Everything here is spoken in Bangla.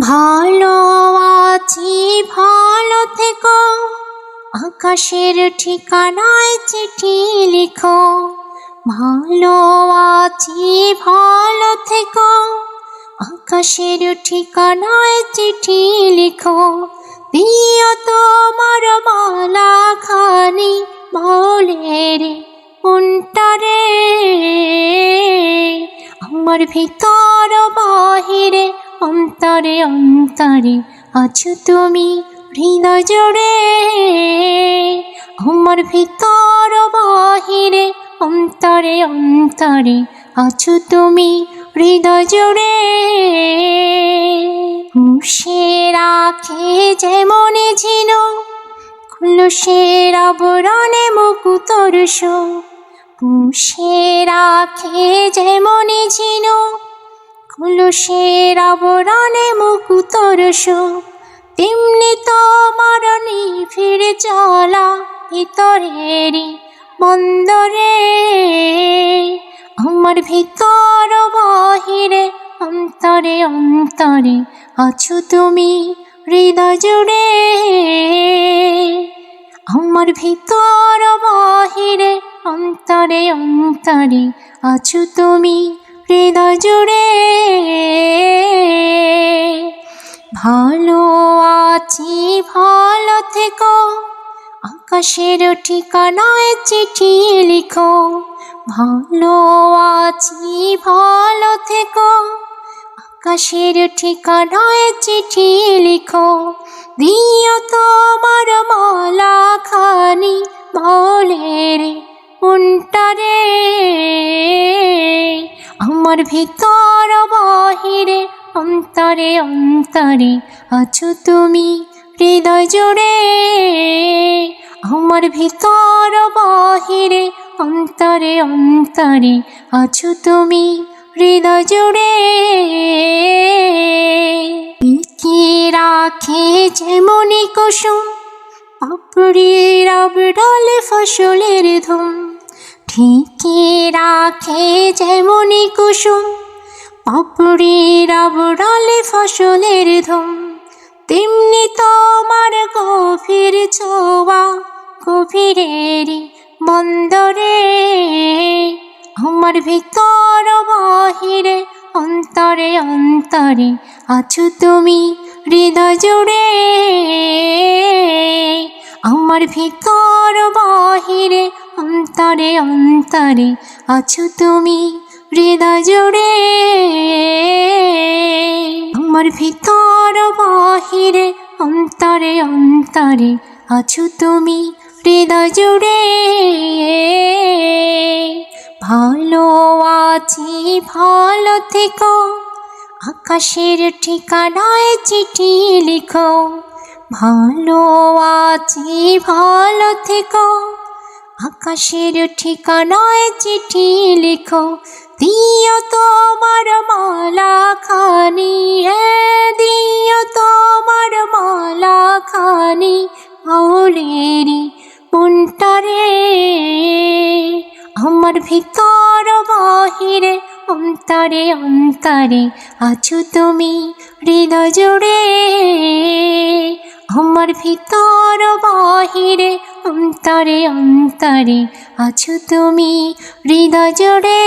ভালো আছি ভালো থেকো, আকাশের ঠিকানায় চিঠি লিখো। ভালো আছি ভালো থেকো, আকাশের ঠিকানায় চিঠি লিখো। দিও তোমার মালা খানি ভোলের উন্টারে, আমার ভিতর বাহিরে অন্তরে অন্তরে আছো তুমি হৃদয় জুড়ে। আমার ভিতর বাহিরে অন্তরে অন্তরে আছো তুমি হৃদয় জুড়ে। পুষে রাখে যেমনি ঝিনুক খুলসের আবরণে মুকুতর শোক। পুষে রাখে যেমনি ঝিনুক খুলসের আবরণে মুকুতর শোক, তেমনি তোমার নিভিড় চলা ভিতরেরই বন্দরে। আমার ভিতর বাহিরে অন্তরে অন্তরে আছো তুমি হৃদয় জুড়ে। আমার ভিতর বাহিরে অন্তরে অন্তরে আছো তুমি হৃদয় জুড়ে। ভালো আছি ভালো থেকো, আকাশের ঠিকানায় চিঠি লিখো। ভালো আছি ভালো থেকো, আকাশের ঠিকানায় চিঠি লিখো। দিও তোমার মালা খানি ভোলের উন্টারে, আমার ভিতর বাহিরে অন্তরে অন্তরে আছো তুমি হৃদয় জুড়ে। আমার ভিতর বাহিরে অন্তরে অন্তরে আছো তুমি হৃদয় জুড়ে। টিকিয়ে রাখে যেমনি কুসুম পাপড়ির আবডালে ফসলের ধুম। ঠিকিয়ে রাখে যেমনি কুসুম পাপড়ির আবডালে ফসলের ধুম, তেমনি তোমার গভীর ছোঁয়া গভীরেরই বন্দরে। আমার ভিতর বাহিরে অন্তরে অন্তরে আছো তুমি হৃদয় জুড়ে। আমার ভিতর বাহিরে অন্তরে অন্তরে আছো তুমি হৃদয় জুড়ে। আমার ভিতর বাহিরে অন্তরে অন্তরে আছো তুমি হৃদয় জুড়ে। ভালো আছি ভালো থেকো, আকাশের ঠিকানায় চিঠি লিখো। ভালো আছি ভালো থেকো, আকাশের ঠিকানায় চিঠি লিখো। দিও তোমার মালা খানি, দিও তোমার মালা খানি ভোলেরই উন্টারে। আমার ভিতর বাহিরে অন্তরে অন্তরে আছো তুমি হৃদয় জুড়ে। আমার ভিতর বাহিরে অন্তরে অন্তরে আছো তুমি হৃদয় জুড়ে।